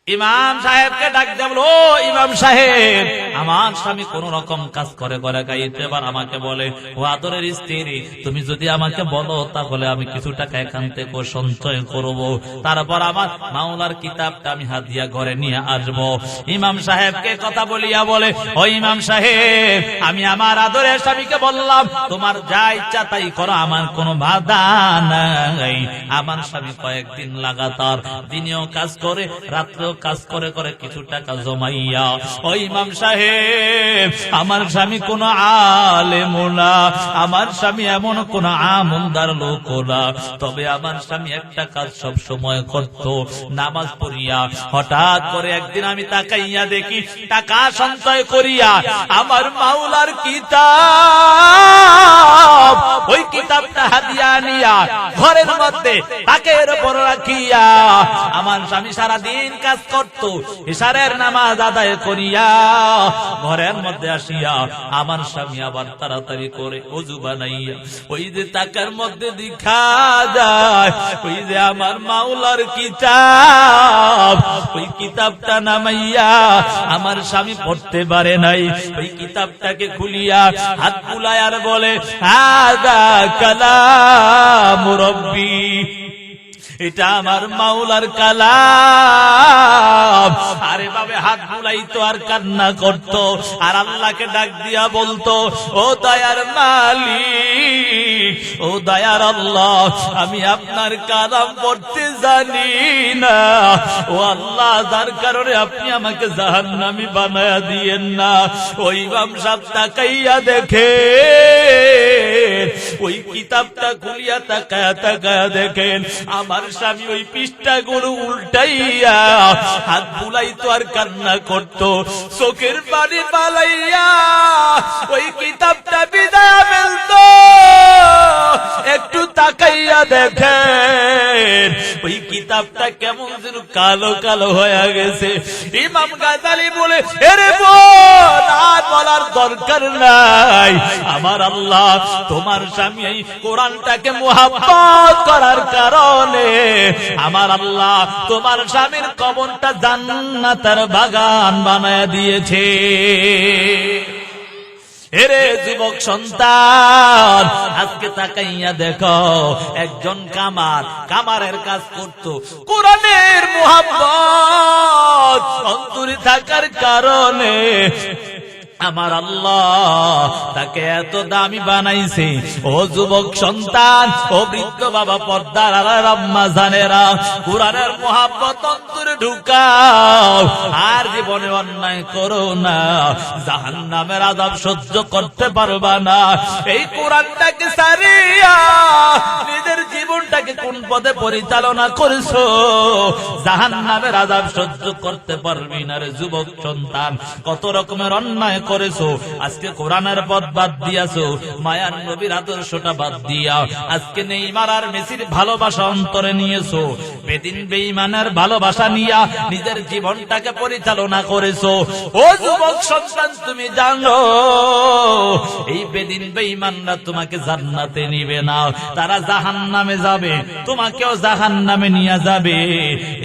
ইমাম সাহেবকে ডাক দেব, ও ইমাম সাহেব, আমার স্বামী কোন রকম কাজ করে করে গাইতে, এবার আমাকে বলে, ও আদরের স্ত্রী, তুমি যদি আমাকে বলো তাহলে আমি কিছু টাকা এখান থেকে সঞ্চয় করব, তারপর আমার মাওলার কিতাবটা আমি হাদিয়া ঘরে নিয়ে আসবো। ইমাম সাহেবকে কথা বলিয়া বলে, ও ইমাম সাহেব, আমি আমার আদরের স্বামীকে বললাম তোমার যা ইচ্ছা তাই করো, আমার কোনো বাধা নাই। আমার স্বামী কয়েকদিন লাগাতার দিনেও কাজ করে রাত্রেও কাজ করে করে কিছু টাকা জমাইয়া, ও ইমাম সাহেব, আমার স্বামী কোন আলেম না, আমার স্বামী এমন কোন আমলদার লোক না, তবে আমার স্বামী একটা কাজ সব সময় করত, নামাজ পড়িয়া হঠাৎ করে একদিন আমি তাকাইয়া দেখি টাকা সঞ্চয় করিয়া আমার মাওলার কিতাব, ওই কিতাবটা হাদিয়া নিয়া ঘরের মধ্যে তাকের উপর রাখিয়া আমার স্বামী সারাদিন কাজ করত, ইশারের নামাজ আদায় করিয়া ঘরের মধ্যে আসিয়া আমার স্বামী আবার তাড়াতাড়ি করে ওযু বানাইয়া ওই যে টাকার মধ্যে দেখা যায় ওই যে আমার মাওলার কিতাব, ওই কিতাবটা নামাইয়া আমার স্বামী পড়তে পারে নাই, ওই কিতাবটাকে খুলিয়া হাত বুলায় আর বলে, হাদা কালাম রব্বি, এটা আমার মাওলার কালাম। আরে বাবে হাত বুলাইতো আর কান্না করত আর আল্লাহকে ডাক দিয়া বলতো, ও দয়ার মালিক, ও দয়ার আল্লাহ, আমি আপনার কালাম পড়তে জানি না, ও আল্লাহ, যার কারণে আপনি আমাকে জাহান্নামী বানায়া দিয়েন না। ওই ইমাম সাহেব তাকাইয়া দেখে, ওই কিতাবটা খুলিয়া তাকায়া তাকায়া দেখেন আমার স্বামী ওই পৃষ্ঠাগুলো উল্টাইয়া হাত বুলাইতো আর কান্না করতো, চোখের পানি পালাইয়া ওই কিতাবটা বিদায় ফেলতো। একটু তাকাইয়া দেখেন ওই কিতাবটা কেমন যেন কালো কালো হয়ে গেছে। ইমাম গাজালি বলে, এরে বোন, আর বলার দরকার নাই, আমার আল্লাহ তোমার স্বামী এই কোরআনটাকে মুহাব্বত করার কারণে আমার আল্লাহ তোমার স্বামীর কবরটা জান্নাতের বাগান বানায় দিয়েছে। এরে যুবক সন্তান, আজকে তাকাইয়া দেখো, একজন কামারের কাজ করত, কোরআনের মুহাব্বত অন্তরে থাকার কারণে আমার আল্লাহ তাকে এত দামি বানাইছে। ও যুবক সন্তান, ও বৃদ্ধ বাবা, পর্দার আম্মা জানেরা, কোরআনের মুহাব্বত অন্তরে ঢুকাও, আর জীবনে অন্যায় করো না, জাহান্নামের আযাব সহ্য করতে পারবা না। এই কোরআনটাকে সারিয়া নিজের জীবনটাকে কোন পথে পরিচালনা করেছো, জাহান্নামের আযাব সহ্য করতে পারবি না রে যুবক সন্তান। কত রকমের অন্যায় করেছো, আজকে কোরআনের পথ বাদ দিয়াছো, মায়ার নবীর আদর্শটা বাদ দিয়া আজকে নেইমার আর মেসির ভালোবাসা অন্তরে নিয়েছো, বেদিন বেঈমানের ভালোবাসা নিয়া নিজের জীবনটাকে পরিচালনা করেছো। ও যুবক সন্তান, তুমি জানো এই বেদিন বেঈমানরা তোমাকে জান্নাতে নিবে না, তারা জাহান্নামে যাবে, তোমাকেও জাহান্নামে নিয়ে যাবে।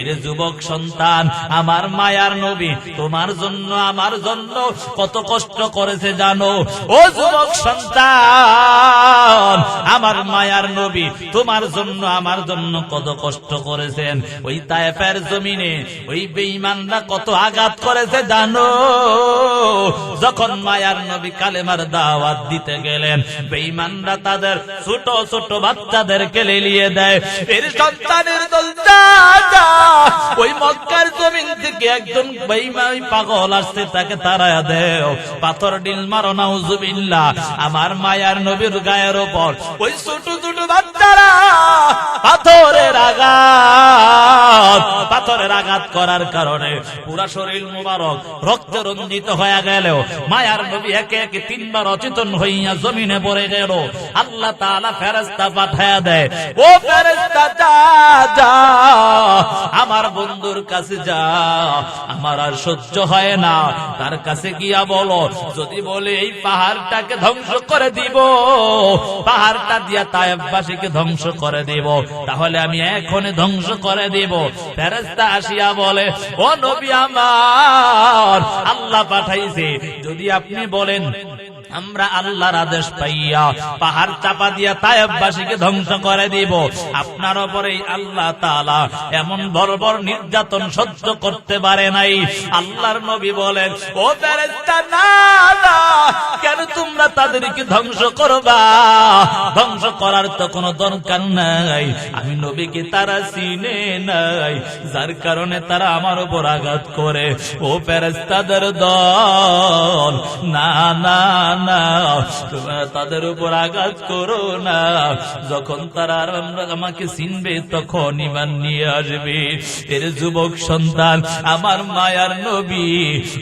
এরে যুবক সন্তান, আমার মায়ার নবী তোমার জন্য আমার জন্য কত কষ্ট করেছে জানো? ও যুবক সন্তান, আমার মায়ার নবী তোমার জন্য আমার জন্য কত কষ্ট করেছেন। ওই তায়েফের জমিনে ওই বেঈমানরা কত আঘাত করেছে জানো? যখন মায়ার নবী কালেমার দাওয়াত দিতে গেলেন, বেঈমানরা তাদের ছোট ছোট বাচ্চাদেরকে লেলিয়ে দেয়। এর সন্তানের দল ওই মক্কার জমিন থেকে একজন বেঈমান পাগল আসছে, তাকে তাড়ায়া দেও, পাথর ডিল মারো, নাউজুবিল্লাহ। আমার মায়ার নবীর গায়ের উপর ওই ছোট ছোট বাচ্চারা পাথরের আঘাত করার কারণে পুরা শরীর মুবারক রক্তে রঞ্জিত হয়ে গেল। মায়ার নবী একে একে তিনবার অচেতন হইয়া জমিনে পড়ে গেল। আল্লাহ তাআলা ফেরেশতা পাঠায়া দেয়, ও ফেরেশতা যা, আমার বন্ধুর কাছে যা, আমার আর সহ্য হয় না, তার কাছে গিয়া বলো, যদি বলে এই পাহাড়টাকে ধ্বংস করে দিব, পাহাড়টা দিয়া তায়েফবাসীকে ধ্বংস করে দেব, তাহলে আমি এখনই ধ্বংস করে দেব। ফেরেশতা আসিয়া বলে, ও নবী আমার, আল্লাহ পাঠাইছে, যদি আপনি বলেন আমরা আল্লাহর আদেশ পাইয়া পাহাড় চাপা দিয়া তায়েববাসীকে ধ্বংস করে দিব, আপনার উপরে আল্লাহ তাআলা এমন বর্বর নির্যাতন সহ্য করতে পারে নাই। আল্লাহর নবী বলেন, ও ফেরেশতা, না না, কেন তোমরা তাদেরকে ধ্বংস করবা? ধ্বংস করার তো কোনো দরকার নাই, আমি নবীকে তারা চিনে নাই, যার কারণে তারা আমার উপর আঘাত করে। ও ফেরেশতাদের দল, না না না, তোমরা তাদের উপর আঘাত করো না, যখন তারা আমাকে চিনবে তখন ঈমান নিয়ে আসবে। এর যুবক সন্তান, আমার মায়ার নবী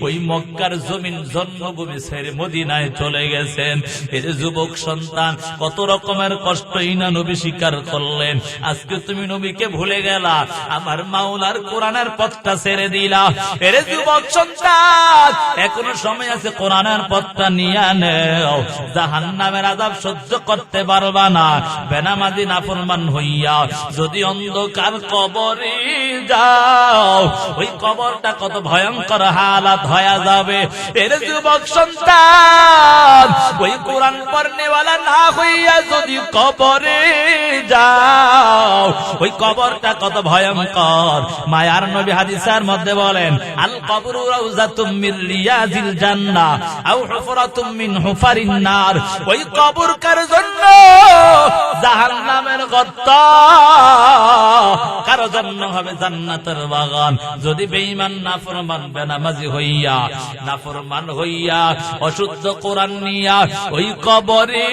ওই মক্কার জমিন জন্মভূমি ছেড়ে মদিনায় চলে গেছেন। এর যুবক সন্তান, কত রকমের কষ্টই না নবী স্বীকার করলেন। আজকে তুমি নবীকে ভুলে গেলা, আমার মাওলার কোরআনের পথটা ছেড়ে দিলা। এর যুবক সন্তান, এখনো সময় আছে, কোরআনের পথটা নিয়ে নেও। জাহান্নামের আযাব সহ্য করতে পারবা না, বেনামাজি নাফরমান হইয়া যদি অন্ধকার কবরে যাও, ওই কবরটা কত ভয়ঙ্কর হালাত হয়ে যাবে। এর যুবক সন্তান, ওই কোরআন পড়নেওয়ালা না হইয়া যদি কবরে যাও, ওই কবরটা কত ভয়ঙ্কর। মায়ার নবী হাদিসের মধ্যে বলেন, আল কবরু রাউযাতুম মির রিয়াজিল জান্নাহ আও হুফরাতুম মিন হুফারিন নার। ওই কবর কার জন্য? জাহান্নামের গর্ত। কার জন্য হবে? জান্নাতের বাগান। যদি বেঈমান নাফরমান বেনামাজি হইয়া, নাফরমান হইয়া, অশুদ্ধ কোরআন নিয়া ওই কবরে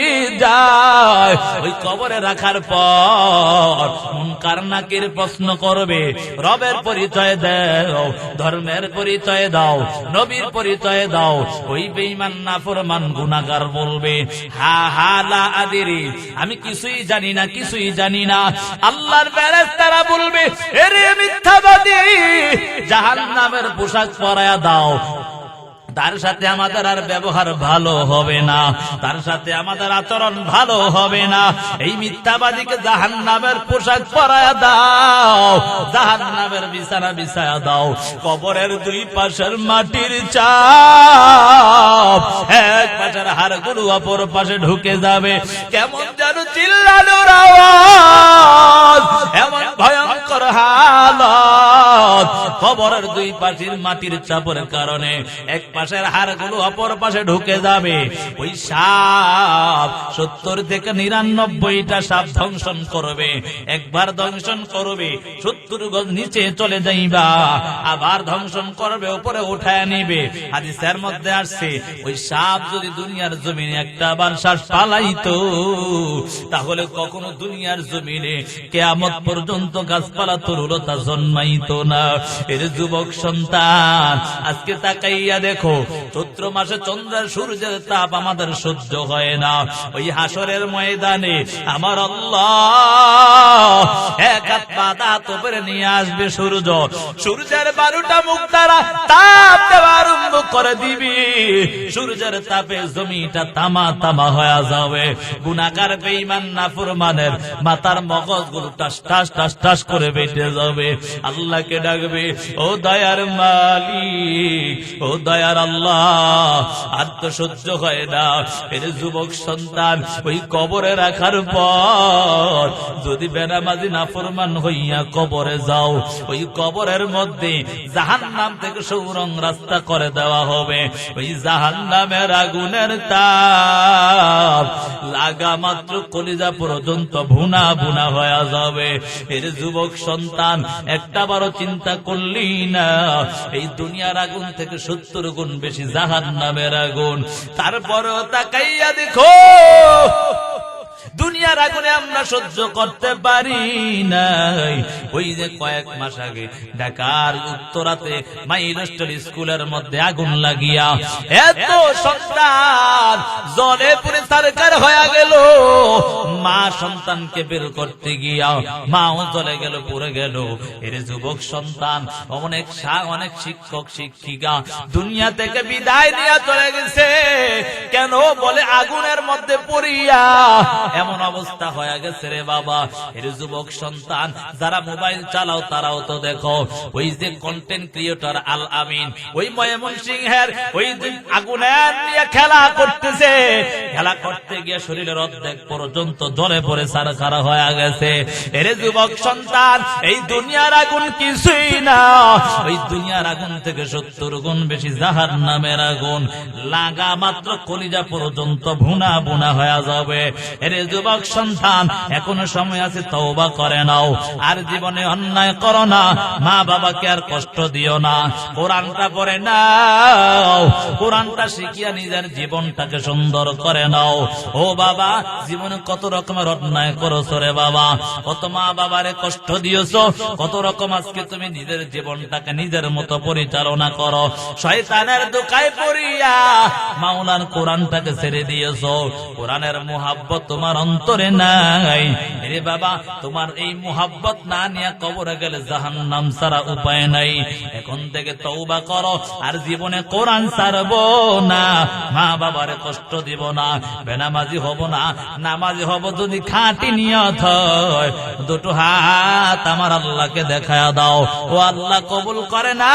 যায়, ওই কবরে রাখার পর মুনকার নাকির প্রশ্ন করবে, রবের পরিচয় দাও, ধর্মের পরিচয় দাও, নবীর পরিচয় দাও। ওই বেঈমান নাফরমান গুনাহগার বলবে, হা হা লা আদিরি, আমি কিছুই জানি না, কিছুই জানি না। আল্লাহর ফেরেশতারা বলবে, এরে মিথ্যাবাদী, জাহান্নামের পোশাক পরায়া দাও, তার সাথে আমাদের আর ব্যবহার ভালো হবে না, তার সাথে আমাদের আচরণ ভালো হবে না। এই মিথ্যাবাদীকে জাহান্নামের পোশাক পরায়া দাও, জাহান্নামের বিছানা বিছায়া দাও। কবরের দুই পাশের মাটির চাপ, এক পাশের হাড়গুলো অপর পাশে ঢুকে যাবে। কেমন যেন চিল্লানোর আওয়াজ, এমন ভয়ঙ্কর হালত। কবরের দুই পাশের মাটির চাপের কারণে এক পাশের হাড়গুলো অপর পাশে ঢুকে যাবে। ওই সাপ 70 থেকে 99টা সাপ ধ্বংসন করবে। একবার ধ্বংসন করবে, 70 গজ নিচে চলে যাইবা, আবার ধ্বংসন করবে, উপরে উঠায় নিবে। হাদিসের মধ্যে আসছে, ওই সাপ যদি দুনিয়ার জমিনে একটা বার শ্বাস ফালাইতো, তাহলে কখনো দুনিয়ার জমিনে কিয়ামত পর্যন্ত গাছপালা তরুলতা জন্মাইতো না। এর যুবক সন্তান, আজকে তাকাইয়া দেখো, চৈত্র মাসে চন্দ্রের সূর্যের তাপ আমাদের সহ্য হয় না। ওই হাসরের ময়দানে আমার আল্লাহ এক হাত পাতা তোপরে নিয়ে আসবে সূর্য, সূর্যের 12টা মুখ দ্বারা তাপ দেওয়া আরম্ভ করে দিবি। সূর্যের তাপে জমিটা তামা তামা হয়ে যাবে। গুনাহগার বেঈমান নাফরমানের মাথার মগজগুলো টাস টাস টাস টাস করে বেঁচে যাবে। আল্লাহকে ডাকবে, ও দয়ার মালিক, ও দয়ার আল্লাহ, আর তো সহ্য হয় না। এর যুবক সন্তান, ওই কবরে রাখার পর যদি বেনামাজি নাফরমান হইয়া কবরে যাও, ওই কবরের মধ্যে জাহান্নাম থেকে সুরং রাস্তা করে দেওয়া হবে। ওই জাহান্নামের আগুনের তাপ লাগা মাত্র কলিজা পর্যন্ত ভুনা ভুনা হয়ে যাবে। এর যুবক সন্তান, একটা বারো চিন্তা করলি না, এই দুনিয়ার আগুন থেকে 70 গুণ বেশি জাহান্নামের আগুন। তারপরেও তাকাইয়া দেখো, দুনিয়ার আগুনে আমরা সহ্য করতে পারি নাই। ওই যে কয়েক মাস আগে ঢাকার উত্তরাতে মাইলস্টোর স্কুলের মধ্যে আগুন লাগিয়া এত সন্তান জলে পুরে সরকার হয়ে গেল। মা সন্তানকে বের করতে গিয়া মাও চলে গেল, পুড়ে গেল। এর যুবক সন্তান, অনেক শিক্ষক শিক্ষিকা দুনিয়া থেকে বিদায় নিয়ে চলে গেছে। কেন? বলে আগুনের মধ্যে পড়িয়া এমন অবস্থা হয়ে গেছে রে বাবা। এর যুবক সন্তান যারা মোবাইল চালাও তারাও তো দেখো, ওই যে কন্টেন্ট ক্রিয়েটর আল আমিন, ওই ময়মনসিংহের ওই আগুনের নিয়ে খেলা করতেছে, খেলা করতে গিয়ে শরীরের অর্ধেক পর্যন্ত জ্বলে পড়ে সারখারা হয়ে গেছে। এর যুবক সন্তান, এই দুনিয়ার আগুন কিছুই না, ওই দুনিয়ার আগুন থেকে 70 গুণ বেশি জাহান্নামের আগুন, লাগা মাত্র কলিজা পর্যন্ত ভুনা ভুনা হয়ে যাবে। এর যুবক সন্তান, এখনো সময় আছে, তওবা করে নাও, আর জীবনে অন্যায় করো না, মা বাবাকে আর কষ্ট দিও না, কোরআনটা পড়ে নাও, কোরআনটা শিখিয়া নিজের জীবনটাকে সুন্দর করে নাও। ও বাবা, জীবনে কত রকমের অন্যায় করছো রে বাবা, কত মা বাবারে কষ্ট দিয়েছো, কত রকম আজকে তুমি নিজের জীবনটাকে নিজের মতো পরিচালনা করো, শয়তানের দোকায় পড়িয়া মাওলার কোরআনটাকে ছেড়ে দিয়েছো। কোরআনের মুহাব্বত তোমার অন্তরে নাই রে বাবা, তোমার এই মুহাব্বত না নিয়ে কবরে গেলে জাহান্নাম ছাড়া উপায় নাই। এখন থেকে তওবা করো, আর জীবনে কোরআন ছাড়বো না, মা বাবারে কষ্ট দিব না, বেনামাজি হব না, নামাজি হব যদি খাঁটি নিয়ত হয়। দুটো হাত আমার আল্লাহকে দেখায়া দাও, ও আল্লাহ কবুল করে না,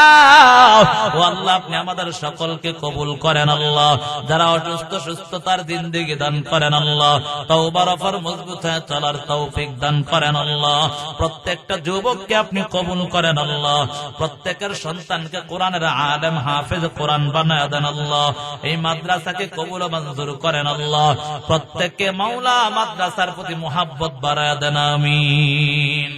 ও আল্লাহ আপনি আমাদের সকলকে কবুল করেন আল্লাহ। যারা অসুস্থ সুস্থতার জিন্দেগি দান করেন আল্লাহ, তওবার ওপর মজবুত হয়ে চলার তৌফিক দান করেন আল্লাহ। প্রত্যেকটা যুবককে আপনি কবুল করেন আল্লাহ, প্রত্যেকের সন্তানকে কোরআনের আলেম হাফেজ কোরআন বানায় দেন আল্লাহ। এই মাদ্রাসাকে কবুল ও মঞ্জুর করেন আল্লাহ। প্রত্যেককে মাওলা মাদ্রাসার প্রতি মুহাব্বত বাড়ায় দেন, আমিন।